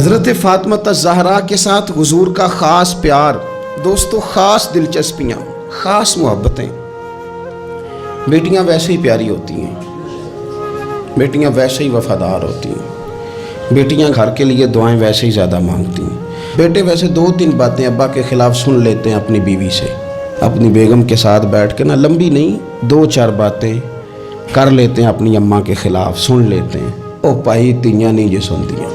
حضرت فاطمہ الزہرا کے ساتھ حضور کا خاص پیار، دوستو خاص دلچسپیاں، خاص محبتیں۔ بیٹیاں ویسے ہی پیاری ہوتی ہیں، بیٹیاں ویسے ہی وفادار ہوتی ہیں، بیٹیاں گھر کے لیے دعائیں ویسے ہی زیادہ مانگتی ہیں۔ بیٹے ویسے 2-3 باتیں ابا کے خلاف سن لیتے ہیں اپنی بیوی سے، اپنی بیگم کے ساتھ بیٹھ کے، نہ لمبی نہیں 2-4 باتیں کر لیتے ہیں اپنی اماں کے خلاف، سن لیتے ہیں۔ او پائی تیاں نہیں یہ سنتی ہیں،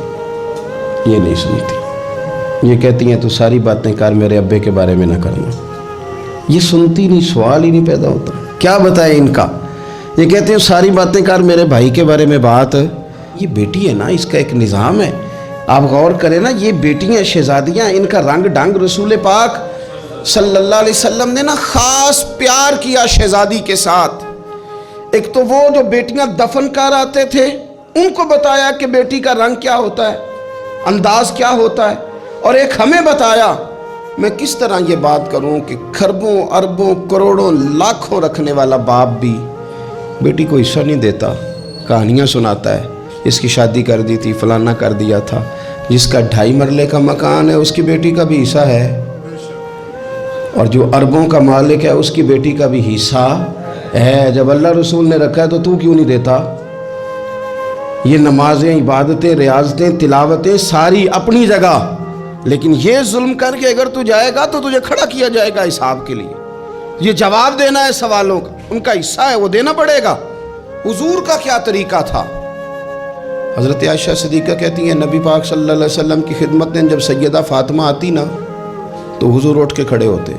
یہ نہیں سنتی، یہ کہتی ہیں تو ساری باتیں کر، میرے ابے کے بارے میں نہ کرنا۔ یہ سنتی نہیں، سوال ہی نہیں پیدا ہوتا، کیا بتائیں ان کا۔ یہ کہتے ہیں ساری باتیں کر، میرے بھائی کے بارے میں بات۔ یہ بیٹی ہے نا، اس کا ایک نظام ہے، آپ غور کریں نا، یہ بیٹیاں شہزادیاں، ان کا رنگ ڈھنگ رسول پاک صلی اللہ علیہ وسلم نے نا خاص پیار کیا شہزادی کے ساتھ۔ ایک تو وہ جو بیٹیاں دفن کر آتے تھے ان کو بتایا کہ بیٹی کا رنگ کیا ہوتا ہے، انداز کیا ہوتا ہے، اور ایک ہمیں بتایا۔ میں کس طرح یہ بات کروں کہ کھربوں اربوں کروڑوں لاکھوں رکھنے والا باپ بھی بیٹی کو حصہ نہیں دیتا، کہانیاں سناتا ہے، اس کی شادی کر دی تھی، فلانا کر دیا تھا، جس کا 2.5 مرلے کا مکان ہے اس کی بیٹی کا بھی حصہ ہے، اور جو اربوں کا مالک ہے اس کی بیٹی کا بھی حصہ ہے۔ جب اللہ رسول نے رکھا ہے تو کیوں نہیں دیتا؟ یہ نمازیں، عبادتیں، ریاضتیں، تلاوتیں ساری اپنی جگہ، لیکن یہ ظلم کر کے اگر تو جائے گا تو تجھے کھڑا کیا جائے گا حساب کے لیے، یہ جواب دینا ہے سوالوں کا، ان کا حصہ ہے وہ دینا پڑے گا۔ حضور کا کیا طریقہ تھا؟ حضرت عائشہ صدیقہ کہتی ہیں نبی پاک صلی اللہ علیہ وسلم کی خدمت میں جب سیدہ فاطمہ آتی نا تو حضور اٹھ کے کھڑے ہوتے،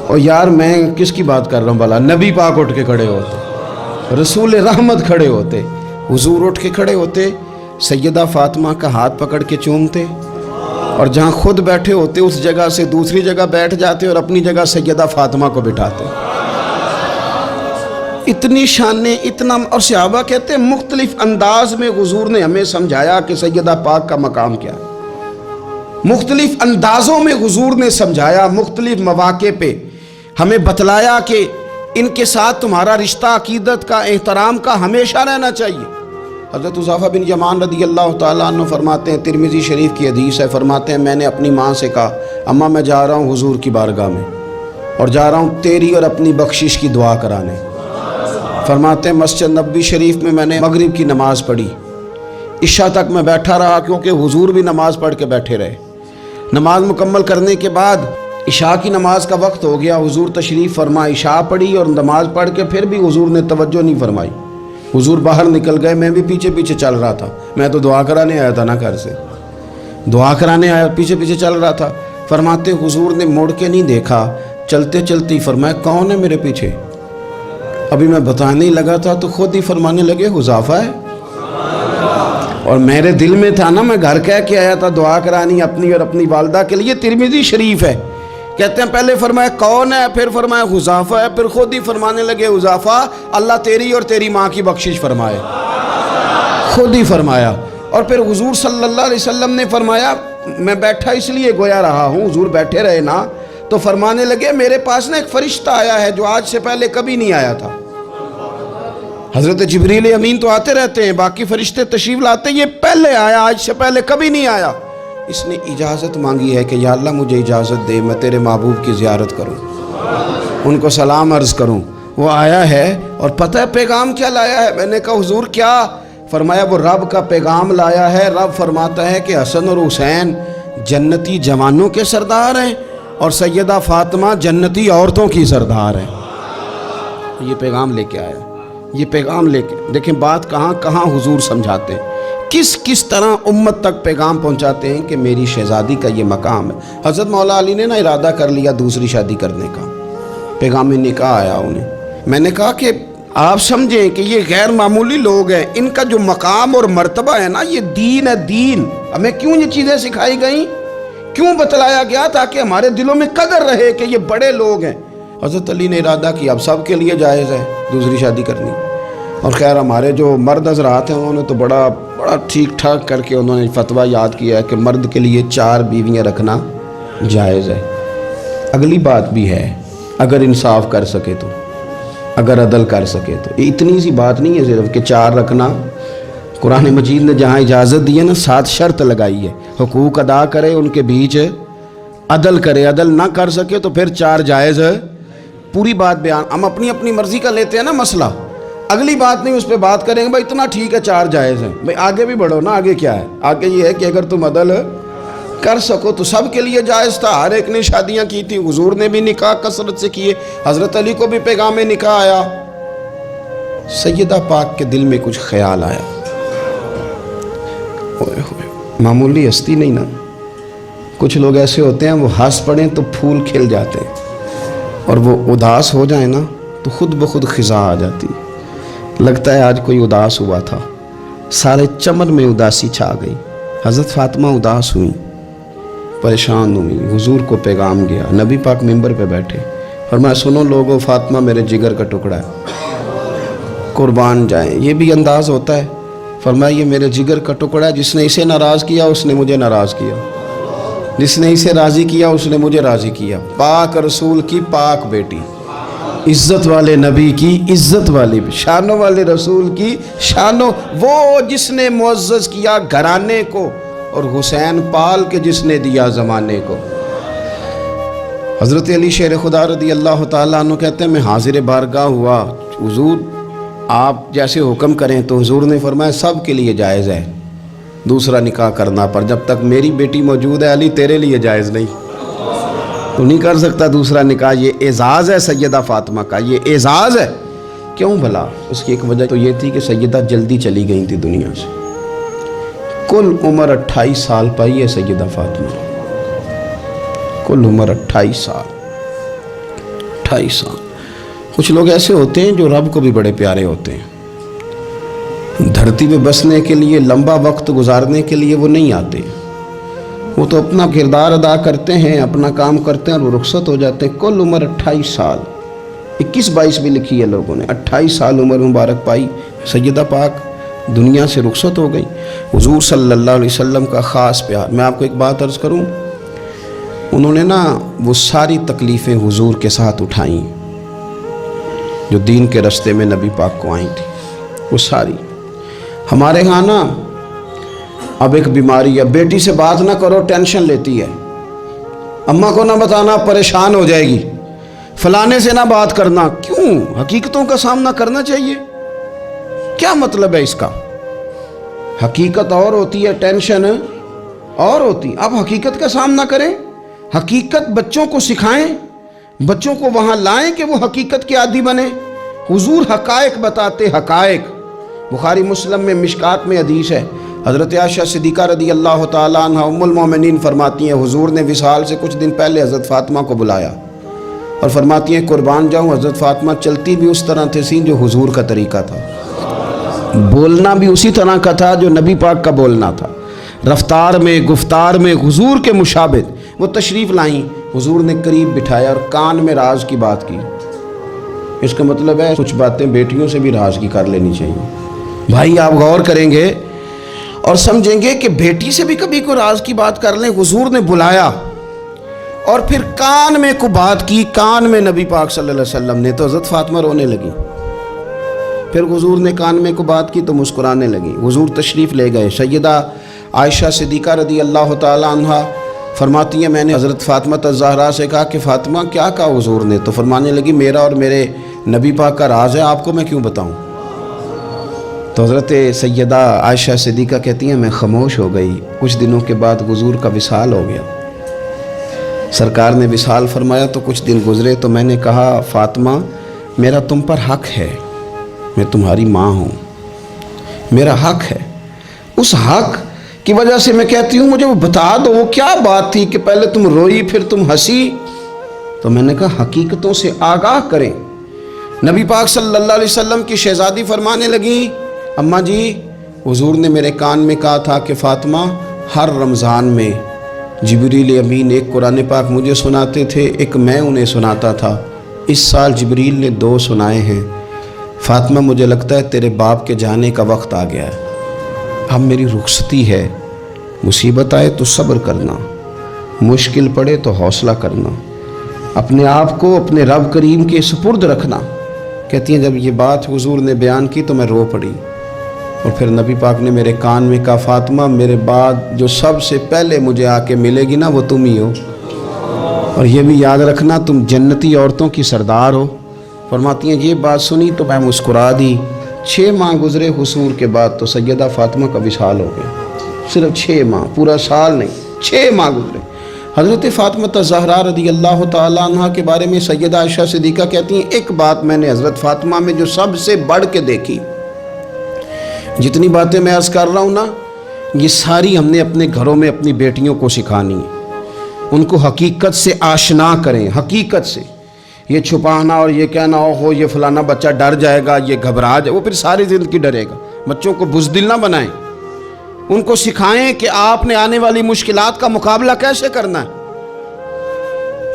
اور یار میں کس کی بات کر رہا ہوں بھلا، نبی پاک اٹھ کے کھڑے ہوتے، رسول رحمت کھڑے ہوتے، حضور اٹھ کے کھڑے ہوتے، سیدہ فاطمہ کا ہاتھ پکڑ کے چومتے، اور جہاں خود بیٹھے ہوتے اس جگہ سے دوسری جگہ بیٹھ جاتے اور اپنی جگہ سیدہ فاطمہ کو بٹھاتے۔ اتنی شانیں، اتنا، اور صحابہ کہتے ہیں مختلف انداز میں حضور نے ہمیں سمجھایا کہ سیدہ پاک کا مقام کیا ہے، مختلف اندازوں میں حضور نے سمجھایا، مختلف مواقع پہ ہمیں بتلایا کہ ان کے ساتھ تمہارا رشتہ عقیدت کا، احترام کا ہمیشہ رہنا چاہیے۔ حضرت حذیفہ بن یمان رضی اللہ تعالیٰ عنہ فرماتے ہیں، ترمذی شریف کی حدیث ہے، فرماتے ہیں میں نے اپنی ماں سے کہا اماں میں جا رہا ہوں حضور کی بارگاہ میں، اور جا رہا ہوں تیری اور اپنی بخشش کی دعا کرانے۔ فرماتے ہیں مسجد نبوی شریف میں میں نے مغرب کی نماز پڑھی، عشاء تک میں بیٹھا رہا کیونکہ حضور بھی نماز پڑھ کے بیٹھے رہے۔ نماز مکمل کرنے کے بعد عشاء کی نماز کا وقت ہو گیا، حضور تشریف فرما، عشاء پڑھی اور نماز پڑھ کے پھر بھی حضور نے توجہ نہیں فرمائی، حضور باہر نکل گئے، میں بھی پیچھے پیچھے چل رہا تھا، میں تو دعا کرانے آیا تھا نا، گھر سے دعا کرانے آیا، پیچھے پیچھے چل رہا تھا۔ فرماتے حضور نے موڑ کے نہیں دیکھا، چلتے چلتے ہی فرمایا کون ہے میرے پیچھے؟ ابھی میں بتانے ہی لگا تھا تو خود ہی فرمانے لگے حذیفہ ہے، اور میرے دل میں تھا نا، میں گھر کہہ کے آیا تھا دعا کرانی اپنی اور اپنی والدہ کے لیے، ترمذی شریف ہے۔ کہتے ہیں پہلے فرمایا کون ہے، پھر فرمایا حذیفہ ہے، پھر خود ہی فرمانے لگے حذیفہ اللہ تیری اور تیری ماں کی بخشش فرمائے، خود ہی فرمایا۔ اور پھر حضور صلی اللہ علیہ وسلم نے فرمایا میں بیٹھا اس لیے گویا رہا ہوں، حضور بیٹھے رہے نا، تو فرمانے لگے میرے پاس نا ایک فرشتہ آیا ہے جو آج سے پہلے کبھی نہیں آیا تھا۔ حضرت جبریل امین تو آتے رہتے ہیں، باقی فرشتے تشریف لاتے، یہ پہلے آیا، آج سے پہلے کبھی نہیں آیا۔ اس نے اجازت مانگی ہے کہ یا اللہ مجھے اجازت دے میں تیرے محبوب کی زیارت کروں، ان کو سلام عرض کروں۔ وہ آیا ہے اور پتہ ہے پیغام کیا لایا ہے؟ میں نے کہا حضور کیا؟ فرمایا وہ رب کا پیغام لایا ہے، رب فرماتا ہے کہ حسن اور حسین جنتی جوانوں کے سردار ہیں اور سیدہ فاطمہ جنتی عورتوں کی سردار ہیں۔ یہ پیغام لے کے آیا، یہ پیغام لے کے، دیکھیں بات کہاں کہاں حضور سمجھاتے ہیں، کس طرح امت تک پیغام پہنچاتے ہیں کہ میری شہزادی کا یہ مقام ہے۔ حضرت مولا علی نے نا ارادہ کر لیا دوسری شادی کرنے کا، پیغام نکاح آیا انہیں، میں نے کہا کہ آپ سمجھیں کہ یہ غیر معمولی لوگ ہیں، ان کا جو مقام اور مرتبہ ہے نا یہ دین ہے، دین۔ ہمیں کیوں یہ چیزیں سکھائی گئیں، کیوں بتلایا گیا؟ تاکہ ہمارے دلوں میں قدر رہے کہ یہ بڑے لوگ ہیں۔ حضرت علی نے ارادہ کیا اب سب کے لیے جائز ہے دوسری شادی کرنی، اور خیر ہمارے جو مرد حضرات ہیں انہوں نے تو بڑا ٹھیک ٹھاک کر کے انہوں نے فتویٰ یاد کیا ہے کہ مرد کے لیے 4 بیویاں رکھنا جائز ہے۔ اگلی بات بھی ہے، اگر انصاف کر سکے تو، اگر عدل کر سکے تو، اتنی سی بات نہیں ہے صرف کہ 4 رکھنا قرآن مجید نے جہاں اجازت دی ہے نا 7 شرط لگائی ہے، حقوق ادا کرے، ان کے بیچ عدل کرے، عدل نہ کر سکے تو پھر 4 جائز ہے۔ پوری بات بیان، ہم اپنی اپنی مرضی کا لیتے ہیں نا مسئلہ، اگلی بات نہیں اس پہ بات کریں گے، بھائی اتنا ٹھیک ہے 4 جائز ہیں، بھائی آگے بھی بڑھو نا، آگے کیا ہے؟ آگے یہ ہے کہ اگر تم عدل کر سکو تو سب کے لیے جائز تھا، ہر ایک نے شادیاں کی تھی، حضور نے بھی نکاح کثرت سے کیے، حضرت علی کو بھی پیغام نکاح آیا۔ سیدہ پاک کے دل میں کچھ خیال آیا، معمولی ہستی نہیں نا، کچھ لوگ ایسے ہوتے ہیں وہ ہنس پڑیں تو پھول کھل جاتے ہیں، اور وہ اداس ہو جائیں نا تو خود بخود خزاں آ جاتی، لگتا ہے آج کوئی اداس ہوا تھا، سارے چمن میں اداسی چھا گئی۔ حضرت فاطمہ اداس ہوئی، پریشان ہوئی، حضور کو پیغام گیا، نبی پاک منبر پہ بیٹھے، فرمایا سنو لوگو، فاطمہ میرے جگر کا ٹکڑا ہے، قربان جائیں۔ یہ بھی انداز ہوتا ہے، فرمایا یہ میرے جگر کا ٹکڑا ہے، جس نے اسے ناراض کیا اس نے مجھے ناراض کیا، جس نے اسے راضی کیا اس نے مجھے راضی کیا۔ پاک رسول کی پاک بیٹی، عزت والے نبی کی عزت والی، شانوں والے رسول کی شانوں، وہ جس نے معزز کیا گھرانے کو، اور حسین پال کے جس نے دیا زمانے کو۔ حضرت علی شیر خدا رضی اللہ تعالیٰ عنہ کہتے ہیں میں حاضر بارگاہ ہوا، حضور آپ جیسے حکم کریں، تو حضور نے فرمایا سب کے لیے جائز ہے دوسرا نکاح کرنا، پر جب تک میری بیٹی موجود ہے علی تیرے لیے جائز نہیں، تو نہیں کر سکتا دوسرا نکاح۔ یہ اعزاز ہے سیدہ فاطمہ کا، یہ اعزاز ہے۔ کیوں بھلا؟ اس کی ایک وجہ تو یہ تھی کہ سیدہ جلدی چلی گئی تھی دنیا سے، کل عمر 28 سال پائی ہے سیدہ فاطمہ، کل عمر 28 سال، 28 سال۔ کچھ لوگ ایسے ہوتے ہیں جو رب کو بھی بڑے پیارے ہوتے ہیں، دھرتی پہ بسنے کے لیے لمبا وقت گزارنے کے لیے وہ نہیں آتے، وہ تو اپنا کردار ادا کرتے ہیں، اپنا کام کرتے ہیں اور وہ رخصت ہو جاتے ہیں۔ کل عمر 28 سال، 21-22 بھی لکھی ہے لوگوں نے، 28 سال عمر مبارک پائی سیدہ پاک، دنیا سے رخصت ہو گئی۔ حضور صلی اللہ علیہ وسلم کا خاص پیار۔ میں آپ کو ایک بات عرض کروں، انہوں نے نا وہ ساری تکلیفیں حضور کے ساتھ اٹھائیں جو دین کے رستے میں نبی پاک کو آئیں تھی، وہ ساری۔ ہمارے ہاں نا اب ایک بیماری ہے، بیٹی سے بات نہ کرو ٹینشن لیتی ہے، اماں کو نہ بتانا پریشان ہو جائے گی، فلانے سے نہ بات کرنا۔ کیوں؟ حقیقتوں کا سامنا کرنا چاہیے، کیا مطلب ہے اس کا؟ حقیقت اور ہوتی ہے، ٹینشن اور ہوتی۔ اب حقیقت کا سامنا کریں، حقیقت بچوں کو سکھائیں، بچوں کو وہاں لائیں کہ وہ حقیقت کے عادی بنیں۔ حضور حقائق بتاتے، حقائق۔ بخاری مسلم میں مشکات میں حدیث ہے، حضرت عائشہ صدیقہ رضی اللہ تعالیٰ عنہ ام المومنین فرماتی ہیں حضور نے وصال سے کچھ دن پہلے حضرت فاطمہ کو بلایا اور فرماتی ہیں قربان جاؤں حضرت فاطمہ چلتی بھی اس طرح تھی جو حضور کا طریقہ تھا، بولنا بھی اسی طرح کا تھا جو نبی پاک کا بولنا تھا، رفتار میں گفتار میں حضور کے مشابہ۔ وہ تشریف لائیں، حضور نے قریب بٹھایا اور کان میں راز کی بات کی۔ اس کا مطلب ہے کچھ باتیں بیٹیوں سے بھی راز کی کر لینی چاہیے۔ بھائی آپ غور کریں گے اور سمجھیں گے کہ بیٹی سے بھی کبھی کوئی راز کی بات کر لیں۔ حضور نے بلایا اور پھر کان میں کو بات کی، کان میں نبی پاک صلی اللہ علیہ وسلم نے، تو حضرت فاطمہ رونے لگی۔ پھر حضور نے کان میں کو بات کی تو مسکرانے لگی۔ حضور تشریف لے گئے، سیدہ عائشہ صدیقہ رضی اللہ تعالیٰ عنہ فرماتی ہیں میں نے حضرت فاطمہ الزہرا سے کہا کہ فاطمہ کیا کہا حضور نے؟ تو فرمانے لگی میرا اور میرے نبی پاک کا راز ہے، آپ کو میں کیوں بتاؤں؟ تو حضرت سیدہ عائشہ صدیقہ کہتی ہیں میں خاموش ہو گئی۔ کچھ دنوں کے بعد حضور کا وصال ہو گیا، سرکار نے وصال فرمایا تو کچھ دن گزرے تو میں نے کہا فاطمہ میرا تم پر حق ہے، میں تمہاری ماں ہوں، میرا حق ہے، اس حق کی وجہ سے میں کہتی ہوں مجھے وہ بتا دو وہ کیا بات تھی کہ پہلے تم روئی پھر تم ہنسی؟ تو میں نے کہا حقیقتوں سے آگاہ کریں۔ نبی پاک صلی اللہ علیہ وسلم کی شہزادی فرمانے لگی اماں جی حضور نے میرے کان میں کہا تھا کہ فاطمہ ہر رمضان میں جبریل امین ایک قرآن پاک مجھے سناتے تھے، ایک میں انہیں سناتا تھا، اس سال جبریل نے 2 سنائے ہیں۔ فاطمہ مجھے لگتا ہے تیرے باپ کے جانے کا وقت آ گیا ہے، اب میری رخصتی ہے، مصیبت آئے تو صبر کرنا، مشکل پڑے تو حوصلہ کرنا، اپنے آپ کو اپنے رب کریم کے سپرد رکھنا۔ کہتی ہیں جب یہ بات حضور نے بیان کی تو میں رو پڑی، اور پھر نبی پاک نے میرے کان میں کہا فاطمہ میرے بعد جو سب سے پہلے مجھے آ کے ملے گی نا وہ تم ہی ہو، اور یہ بھی یاد رکھنا تم جنتی عورتوں کی سردار ہو۔ فرماتی ہیں یہ بات سنی تو میں مسکرا دی۔ 6 ماہ گزرے حصول کے بعد تو سیدہ فاطمہ کا وصال ہو گیا، صرف 6 ماہ، پورا سال نہیں، 6 ماہ گزرے۔ حضرت فاطمہ زہرا رضی اللہ تعالیٰ عنہ کے بارے میں سیدہ عائشہ صدیقہ کہتی ہیں ایک بات میں نے حضرت فاطمہ میں جو سب سے بڑھ کے دیکھی، جتنی باتیں میں عرض کر رہا ہوں نا یہ ساری ہم نے اپنے گھروں میں اپنی بیٹیوں کو سکھانی ہے، ان کو حقیقت سے آشنا کریں، حقیقت سے۔ یہ چھپانا اور یہ کہنا ہو یہ فلانا بچہ ڈر جائے گا، یہ گھبرا جائے، وہ پھر ساری زندگی ڈرے گا۔ بچوں کو بزدل نہ بنائیں، ان کو سکھائیں کہ آپ نے آنے والی مشکلات کا مقابلہ کیسے کرنا ہے۔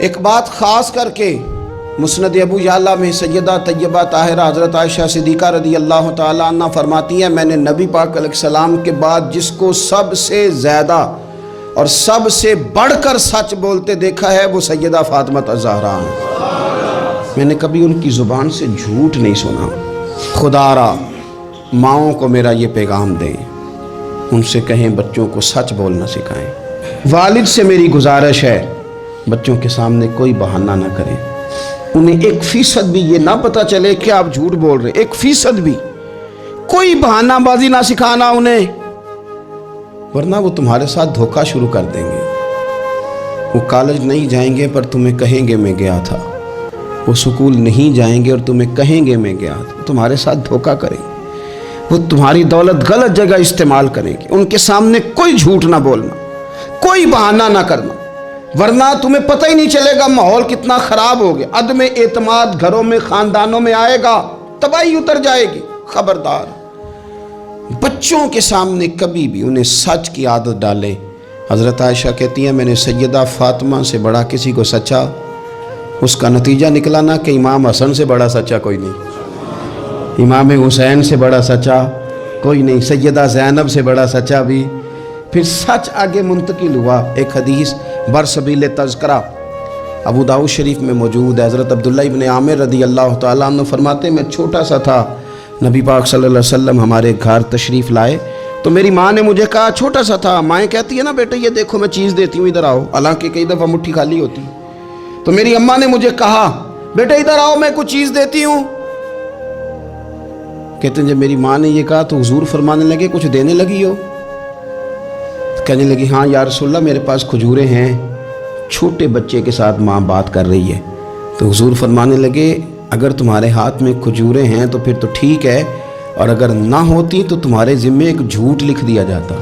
ایک بات خاص کر کے مسند ابو یعلا میں سیدہ طیبہ طاہرہ حضرت عائشہ صدیقہ رضی اللہ تعالیٰ عنہ فرماتی ہیں میں نے نبی پاک علیہ السلام کے بعد جس کو سب سے زیادہ اور سب سے بڑھ کر سچ بولتے دیکھا ہے وہ سیدہ فاطمہ الزہرا ہیں۔ میں نے کبھی ان کی زبان سے جھوٹ نہیں سنا۔ خدا را ماؤں کو میرا یہ پیغام دیں، ان سے کہیں بچوں کو سچ بولنا سکھائیں۔ والد سے میری گزارش ہے بچوں کے سامنے کوئی بہانہ نہ کریں، انہیں 1% بھی یہ نہ پتہ چلے کہ آپ جھوٹ بول رہے، 1% بھی کوئی بہانہ بازی نہ سکھانا انہیں، ورنہ وہ تمہارے ساتھ دھوکہ شروع کر دیں گے۔ وہ کالج نہیں جائیں گے پر تمہیں کہیں گے میں گیا تھا، وہ سکول نہیں جائیں گے اور تمہیں کہیں گے میں گیا تھا، تمہارے ساتھ دھوکہ کریں گے، وہ تمہاری دولت غلط جگہ استعمال کریں گے۔ ان کے سامنے کوئی جھوٹ نہ بولنا، کوئی بہانہ نہ کرنا، ورنہ تمہیں پتہ ہی نہیں چلے گا ماحول کتنا خراب ہو گیا، عدم اعتماد گھروں میں خاندانوں میں آئے گا، تباہی اتر جائے گی۔ خبردار بچوں کے سامنے کبھی بھی انہیں سچ کی عادت ڈالے۔ حضرت عائشہ کہتی ہیں میں نے سیدہ فاطمہ سے بڑا کسی کو سچا، اس کا نتیجہ نکلا نا کہ امام حسن سے بڑا سچا کوئی نہیں، امام حسین سے بڑا سچا کوئی نہیں، سیدہ زینب سے بڑا سچا بھی۔ پھر سچ آگے منتقل ہوا۔ ایک حدیث برسبیل تذکرہ ابو داؤد شریف میں موجود ہے، حضرت عبداللہ ابن عامر رضی اللہ تعالیٰ عنہ فرماتے میں چھوٹا سا تھا، نبی پاک صلی اللہ علیہ وسلم ہمارے گھر تشریف لائے تو میری ماں نے مجھے کہا، چھوٹا سا تھا، مائیں کہتی ہے نا بیٹا یہ دیکھو میں چیز دیتی ہوں ادھر آؤ، حالانکہ کئی دفعہ مٹھی خالی ہوتی، تو میری اماں نے مجھے کہا بیٹا ادھر آؤ میں کچھ چیز دیتی ہوں۔ کہتے ہیں جب میری ماں نے یہ کہا تو حضور فرمانے لگے کچھ دینے لگی ہو؟ کہنے لگی ہاں یا رسول اللہ میرے پاس کھجوریں ہیں۔ چھوٹے بچے کے ساتھ ماں بات کر رہی ہے تو حضور فرمانے لگے اگر تمہارے ہاتھ میں کھجوریں ہیں تو پھر تو ٹھیک ہے، اور اگر نہ ہوتی تو تمہارے ذمے ایک جھوٹ لکھ دیا جاتا۔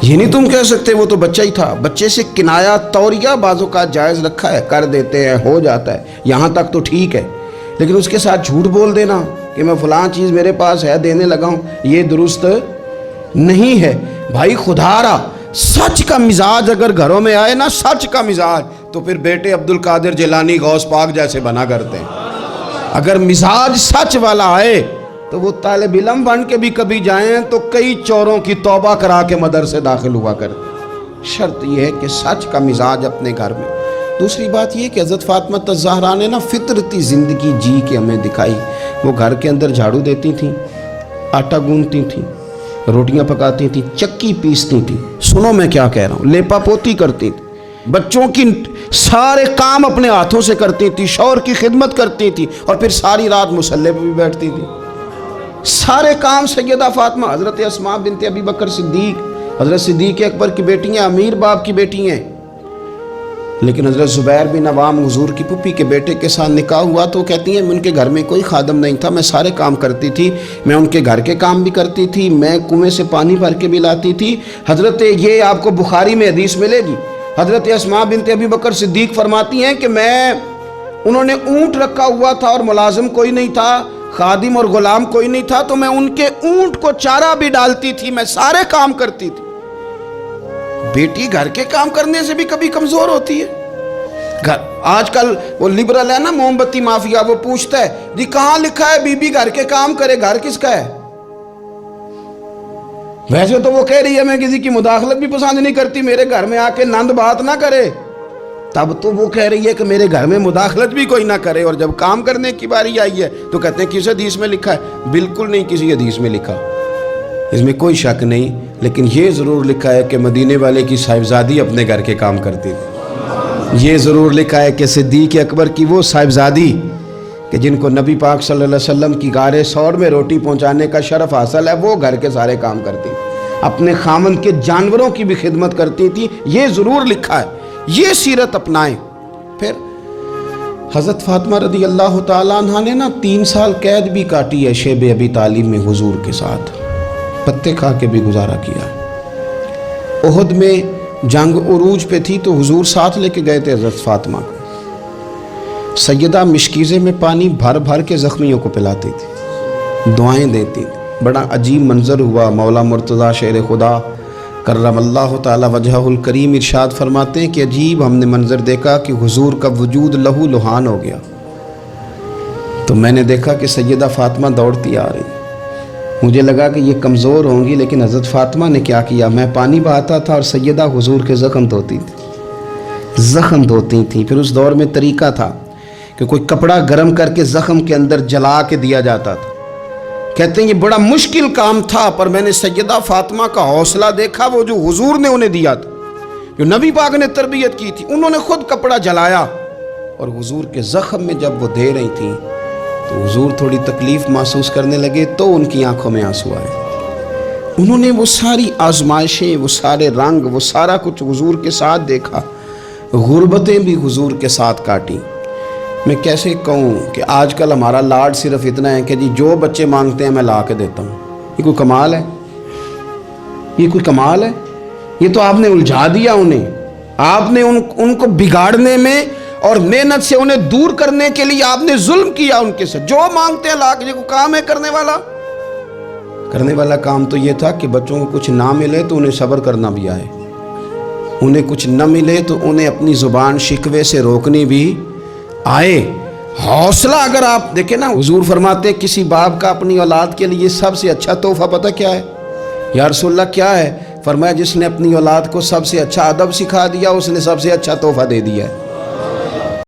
یہ نہیں تم کہہ سکتے وہ تو بچہ ہی تھا، بچے سے کنایا توریہ بعضوں کا جائز رکھا ہے، کر دیتے ہیں، ہو جاتا ہے، یہاں تک تو ٹھیک ہے، لیکن اس کے ساتھ جھوٹ بول دینا کہ میں فلاں چیز میرے پاس ہے دینے لگا ہوں، یہ درست نہیں ہے۔ بھائی خدا را سچ کا مزاج اگر گھروں میں آئے نا، سچ کا مزاج، تو پھر بیٹے عبد القادر جیلانی غوث پاک جیسے بنا کرتے ہیں۔ اگر مزاج سچ والا آئے تو وہ طالب علم بن کے بھی کبھی جائیں تو کئی چوروں کی توبہ کرا کے مدرسے داخل ہوا کرتے۔ شرط یہ ہے کہ سچ کا مزاج اپنے گھر میں۔ دوسری بات یہ کہ حضرت فاطمہ الزہرا نے نا فطرتی زندگی جی کے ہمیں دکھائی۔ وہ گھر کے اندر جھاڑو دیتی تھیں، آٹا گوندتی تھیں، روٹیاں پکاتی تھیں، چکی پیستی تھیں، سنو میں کیا کہہ رہا ہوں، لیپا پوتی کرتی تھیں، بچوں کی سارے کام اپنے ہاتھوں سے کرتی تھی، شوہر کی خدمت کرتی تھی، اور پھر ساری رات مصلے پہ بھی بیٹھتی تھی۔ سارے کام سیدہ فاطمہ، حضرت اسماء بنت ابی بکر صدیق، حضرت صدیق اکبر کی بیٹی ہیں، امیر باپ کی بیٹی ہیں، لیکن حضرت زبیر بن عوام حضور کی پھوپھی کے بیٹے کے ساتھ نکاح ہوا تو کہتی ہیں ان کے گھر میں کوئی خادم نہیں تھا، میں سارے کام کرتی تھی، میں ان کے گھر کے کام بھی کرتی تھی، میں کنویں سے پانی بھر کے بھی لاتی تھی۔ حضرت یہ آپ کو بخاری میں حدیث ملے گی، حضرت اسماء بنت ابی بکر صدیق فرماتی ہیں کہ انہوں نے اونٹ رکھا ہوا تھا اور ملازم کوئی نہیں تھا، خادم اور غلام کوئی نہیں تھا، تو میں ان کے اونٹ کو چارہ بھی ڈالتی تھی، میں سارے کام کرتی تھی۔ بیٹی گھر کے کام کرنے سے بھی کبھی کمزور ہوتی ہے۔ آج کل وہ لبرل ہے نا، موم بتی مافیا، وہ پوچھتا ہے جی کہاں لکھا ہے بی بی گھر کے کام کرے، گھر کس کا ہے؟ ویسے تو وہ کہہ رہی ہے میں کسی کی مداخلت بھی پسند نہیں کرتی، میرے گھر میں آ کے نند بات نہ کرے، تب تو وہ کہہ رہی ہے کہ میرے گھر میں مداخلت بھی کوئی نہ کرے، اور جب کام کرنے کی باری آئی ہے تو کہتے ہیں کس حدیث میں لکھا ہے؟ بالکل نہیں کسی حدیث میں لکھا۔ اس میں کوئی شک نہیں، لیکن یہ ضرور لکھا ہے کہ مدینے والے کی صاحبزادی اپنے گھر کے کام کرتی تھی۔ یہ ضرور لکھا ہے کہ صدیق اکبر کی وہ صاحبزادی کہ جن کو نبی پاک صلی اللہ علیہ وسلم کی غار ثور میں روٹی پہنچانے کا شرف حاصل ہے، وہ گھر کے سارے کام کرتی تھی، اپنے خامند کے جانوروں کی بھی خدمت کرتی تھی۔ یہ ضرور لکھا ہے، یہ سیرت اپنائیں۔ پھر حضرت فاطمہ رضی اللہ تعالیٰ عنہ نے 3 سال قید بھی کاٹی ہے شیب ابی طالب میں حضور کے ساتھ، پتے کھا کے بھی گزارا کیا۔ احد میں جنگ عروج پہ تھی تو حضور ساتھ لے کے گئے تھے حضرت فاطمہ کو۔ سیدہ مشکیزے میں پانی بھر بھر کے زخمیوں کو پلاتی تھی، دعائیں دیتی تھی۔ بڑا عجیب منظر ہوا۔ مولا مرتضیٰ شیر خدا کرم اللہ تعالی وجہہ الکریم ارشاد فرماتے ہیں کہ عجیب ہم نے منظر دیکھا کہ حضور کا وجود لہو لہان ہو گیا۔ تو میں نے دیکھا کہ سیدہ فاطمہ دوڑتی آ رہی، مجھے لگا کہ یہ کمزور ہوں گی، لیکن حضرت فاطمہ نے کیا کیا، میں پانی بہاتا تھا اور سیدہ حضور کے زخم دھوتی تھیں۔ پھر اس دور میں طریقہ تھا کہ کوئی کپڑا گرم کر کے زخم کے اندر جلا کے دیا جاتا تھا۔ کہتے ہیں یہ بڑا مشکل کام تھا، پر میں نے سیدہ فاطمہ کا حوصلہ دیکھا، وہ جو حضور نے انہیں دیا تھا، جو نبی پاک نے تربیت کی تھی، انہوں نے خود کپڑا جلایا اور حضور کے زخم میں جب وہ دے رہی تھیں تو حضور تھوڑی تکلیف محسوس کرنے لگے تو ان کی آنکھوں میں آنسو آئے۔ انہوں نے وہ ساری آزمائشیں، وہ سارے رنگ، وہ سارا کچھ حضور کے ساتھ دیکھا، غربتیں بھی حضور کے ساتھ کاٹی۔ میں کیسے کہوں کہ آج کل ہمارا لاڈ صرف اتنا ہے کہ جی جو بچے مانگتے ہیں میں لا کے دیتا ہوں۔ یہ کوئی کمال ہے؟ یہ کوئی کمال ہے؟ یہ تو آپ نے الجھا دیا انہیں، آپ نے ان کو بگاڑنے میں اور محنت سے انہیں دور کرنے کے لیے آپ نے ظلم کیا ان کے ساتھ۔ جو مانگتے ہیں لا کے، یہ کوئی کام ہے کرنے والا کام تو یہ تھا کہ بچوں کو کچھ نہ ملے تو انہیں صبر کرنا بھی آئے، انہیں کچھ نہ ملے تو انہیں اپنی زبان شکوے سے روکنی بھی آئے۔ حوصلہ اگر آپ دیکھیں نا، حضور فرماتے ہیں کسی باپ کا اپنی اولاد کے لیے سب سے اچھا تحفہ پتہ کیا ہے؟ یا رسول اللہ کیا ہے؟ فرمایا جس نے اپنی اولاد کو سب سے اچھا ادب سکھا دیا اس نے سب سے اچھا تحفہ دے دیا ہے۔